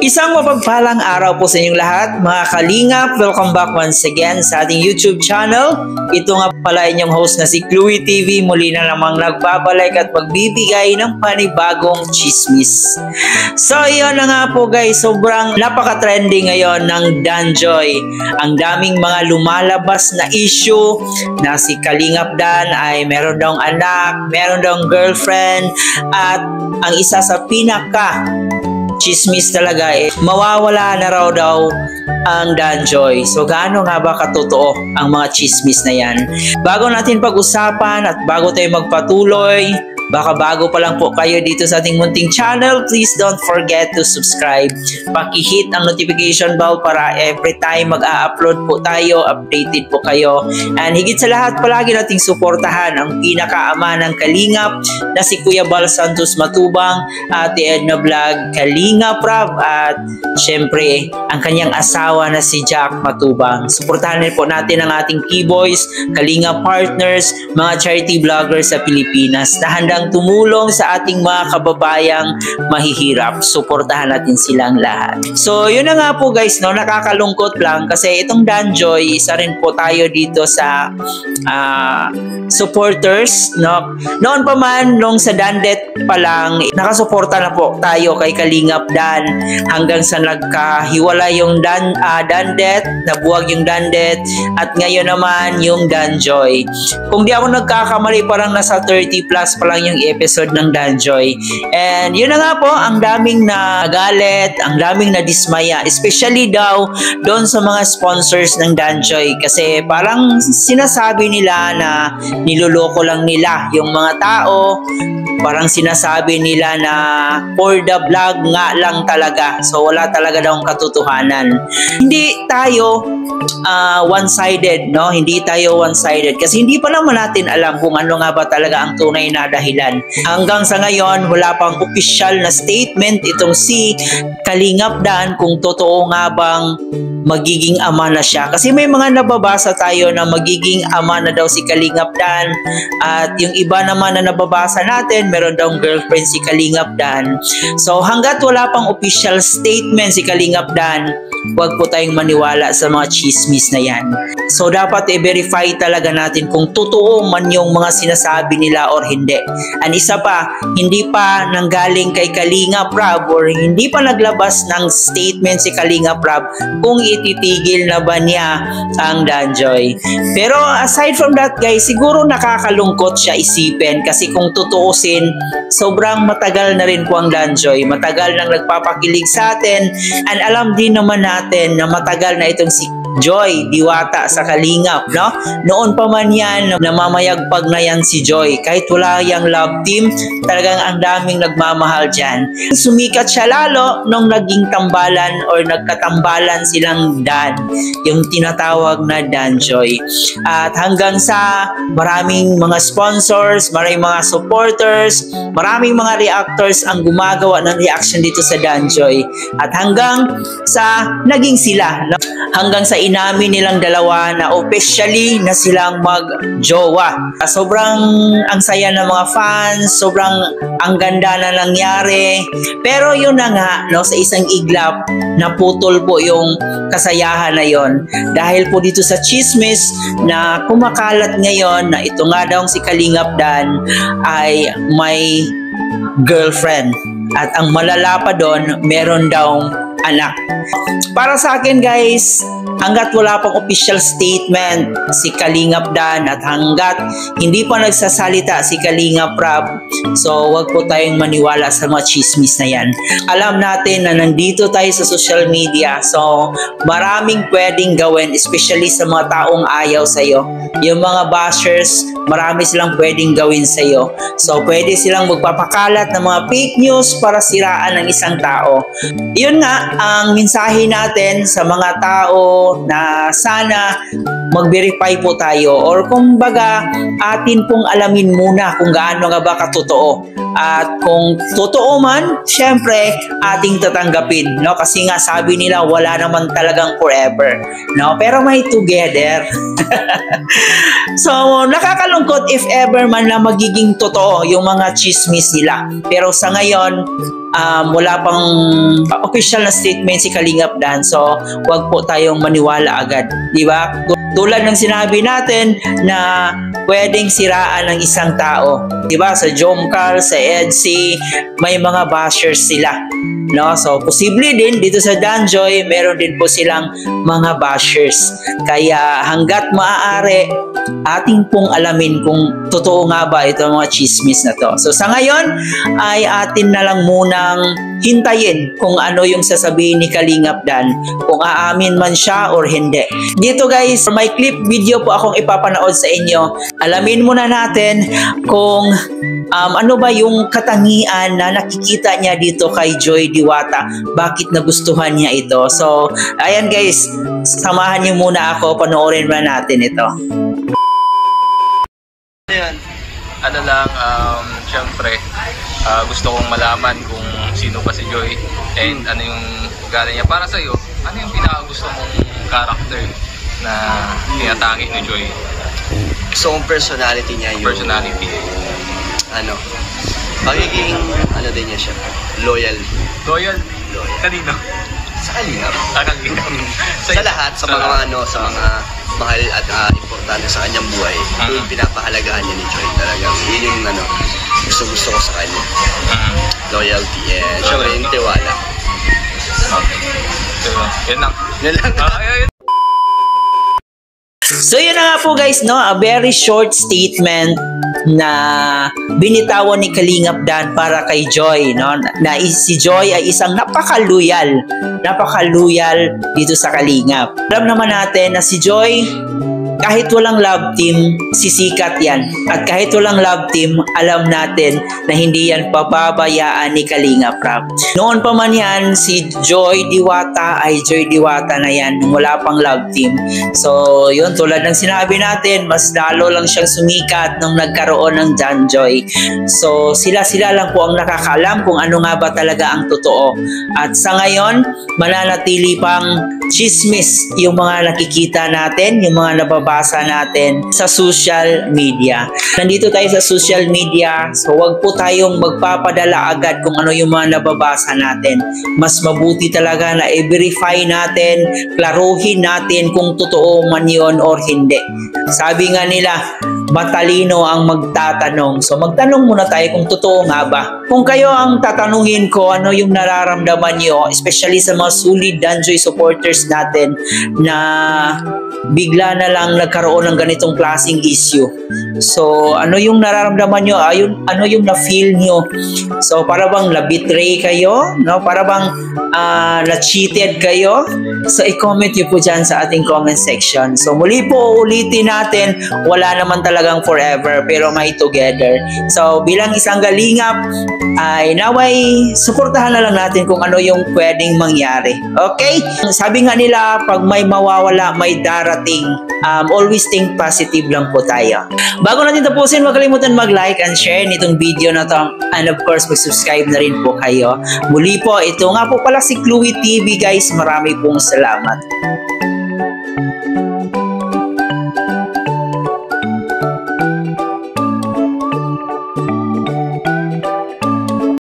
Isang mapagpalang araw po sa inyong lahat, mga kalingap. Welcome back once again sa ating YouTube channel. Ito nga pala inyong host na si Chloe TV. Muli na namang nagbabalik at magbibigay ng panibagong chismis. So, yun na nga po guys. Sobrang napaka-trending ngayon ng Danjoy. Ang daming mga lumalabas na issue na si Kalingap Dan ay meron daw anak, meron daw girlfriend, at ang isa sa pinaka chismis talaga mawawala na raw daw ang Danjoy. So gaano nga ba katotoo ang mga chismis na yan? Bago natin pag-usapan at bago tayo magpatuloy, baka bago pa lang po kayo dito sa ating munting channel, please don't forget to subscribe. Paki-hit ang notification bell para every time mag-a-upload po tayo, updated po kayo. And higit sa lahat, palagi nating suportahan ang pinaka-ama ng Kalingap na si Kuya Bal Santos Matubang, Ate Edna Vlog, Kalingap Rab, at syempre ang kanyang asawa na si Jack Matubang. Suportahan rin po natin ang ating P-Boys, Kalingap partners, mga charity vloggers sa Pilipinas na handang tumulong sa ating mga kababayang mahihirap. Suportahan natin silang lahat. So, yun na nga po guys, no? Nakakalungkot lang kasi itong Danjoy, isa rin po tayo dito sa supporters, no? Noon pa man, nung sa Dandet pa lang, nakasuporta na po tayo kay Kalingap Dan hanggang sa nagkahiwala yung Dandet, nabuwag yung Dandet, at ngayon naman yung Danjoy. Kung di ako nagkakamali, parang nasa 30 plus pa lang yung episode ng Danjoy. And yun na nga po, ang daming nagalit, ang daming nadismaya, especially daw doon sa mga sponsors ng Danjoy kasi parang sinasabi nila na niloloko lang nila yung mga tao, parang sinasabi nila na for the vlog nga lang talaga. So wala talaga daw ang katotohanan. Hindi tayo one-sided, no? Hindi tayo one-sided kasi hindi pa naman natin alam kung ano nga ba talaga ang tunay na dahilan. Hanggang sa ngayon, wala pang official na statement itong si Kalingap Dan kung totoo nga bang magiging ama na siya. Kasi may mga nababasa tayo na magiging ama na daw si Kalingap Dan, at yung iba naman na nababasa natin, meron daw girlfriend si Kalingap Dan. So hanggat wala pang official statement si Kalingap Dan, huwag po tayong maniwala sa mga chismis na yan. So dapat i-verify talaga natin kung totoo man yung mga sinasabi nila or hindi. And isa pa, hindi pa nanggaling kay Kalingap Rab or hindi pa naglabas ng statement si Kalingap Rab kung ititigil na ba niya ang Danjoy. Pero aside from that guys, siguro nakakalungkot siya isipin kasi kung tutuusin, sobrang matagal na rin po ang Danjoy. Matagal nang nagpapakilig sa atin, and alam din naman natin na matagal na itong si Joy Diwata sa Kalingap, no? Noon pa man yan, namamayagpag na yan si Joy. Kahit wala yung love team, talagang ang daming nagmamahal dyan. Sumikat siya lalo nung naging tambalan or nagkatambalan silang Dan, yung tinatawag na Danjoy. At hanggang sa maraming mga sponsors, maraming mga supporters, maraming mga reactors ang gumagawa ng reaction dito sa Danjoy. At hanggang sa naging sila, no? Hanggang sa inamin nilang dalawa na officially na silang mag-jowa. Sobrang ang saya ng mga fans, sobrang ang ganda na nangyari. Pero yun na nga, no, sa isang iglap, naputol po yung kasayahan na yon. Dahil po dito sa chismis na kumakalat ngayon na ito nga daw si Kalingap Dan ay may girlfriend. At ang malala pa doon, meron daw anak. Para sa akin guys, hanggat wala pang official statement si Kalingap Dan at hanggat hindi pa nagsasalita si Kalingap Rab, so wag po tayong maniwala sa mga chismis na yan. Alam natin na nandito tayo sa social media, so maraming pwedeng gawin, especially sa mga taong ayaw sa'yo. Yung mga bashers, marami silang pwedeng gawin sa'yo. So pwede silang magpapakalat ng mga fake news para siraan ng isang tao. Yun nga ang mensahe natin sa mga tao na sana mag-verify po tayo, or kumbaga atin pong alamin muna kung gaano nga ba katotoo At kung totoo man, syempre ating tatanggapin, no? Kasi nga sabi nila wala naman talagang forever, no? Pero may together. So nakakalungkot if ever man na magiging totoo yung mga chismis nila. Pero sa ngayon, wala pang official na statement si Kalingap Dan, so wag po tayong maniwala agad, di ba? Tulad ng sinabi natin na pwedeng siraan ng isang tao, di ba? Sa Jomcar, sa EDC, may mga bashers sila, no? So posible din dito sa Danjoy, meron din po silang mga bashers. Kaya hanggat maaari, ating pong alamin kung totoo nga ba itong mga chismis na to. So sa ngayon ay atin na lang munang hintayin kung ano yung sasabihin ni Kalingap Dan, kung aamin man siya or hindi. Dito guys, may clip video po akong ipapanood sa inyo. Alamin muna natin kung ano ba yung katangian na nakikita niya dito kay Joy Diwata. Bakit nagustuhan niya ito? So ayan guys, samahan niyo muna ako, panoorin ba natin ito. Ayan, ano lang, syempre, gusto kong malaman kung sino ba si Joy and ano yung ugali niya. Para sa'yo, ano yung pinakagusto mong character na tinatangi ni Joy? So, ang personality niya yung... Personality. Magiging, din niya siya, loyal. Loyal? Kanino? Sa Kalingap. Kalingap. Sa lahat, sa mga mahal at importante sa kanyang buhay, yung pinapahalagahan niya ni Joy. Talagang yun yung gusto-gusto ko sa kanya. Loyalty and syempre yung tiwala. Okay. So, yun lang. Yun lang. So yun na nga po guys, no, a very short statement na binitawan ni Kalingap Dan para kay Joy, no, na si Joy ay isang napaka-loyal dito sa Kalingap. Alam naman natin na si Joy, kahit walang love team, sisikat yan. At kahit walang love team, alam natin na hindi yan pababayaan ni Kalingap Rap. Noon pa man yan, si Joy Diwata ay Joy Diwata na yan. Wala pang love team. So, yun, tulad ng sinabi natin, mas lalo lang siyang sumikat nung nagkaroon ng Danjoy. So, sila lang po ang nakakaalam kung ano nga ba talaga ang totoo. At sa ngayon, mananatili pang chismis yung mga nakikita natin, yung mga nababasa natin sa social media. Nandito tayo sa social media, so wag po tayong magpapadala agad kung ano yung mga nababasa natin. Mas mabuti talaga na i-verify natin, klaruhin natin kung totoo man yun or hindi. Sabi nga nila, matalino ang magtatanong. So magtanong muna tayo kung totoo nga ba. Kung kayo ang tatanungin ko ano yung nararamdaman nyo, especially sa mga solid Danjoy supporters natin na bigla na lang nagkaroon ng ganitong klaseng issue. So ano yung nararamdaman nyo? Ano yung na-feel nyo? So para bang na-betray kayo? No? Para bang na-cheated kayo? So i-comment nyo po dyan sa ating comment section. So muli po ulitin natin, wala naman talagang forever pero may together. So bilang isang Kalingap ay naway suportahan na lang natin kung ano yung pwedeng mangyari. Okay? Sabi nga nila, pag may mawawala, may darating. Always think positive lang po tayo. Bago natin tapusin, huwag kalimutan mag-like and share nitong video na to. And of course, mag-subscribe na rin po kayo. Muli po, ito nga po pala si Chloe TV guys. Marami pong salamat.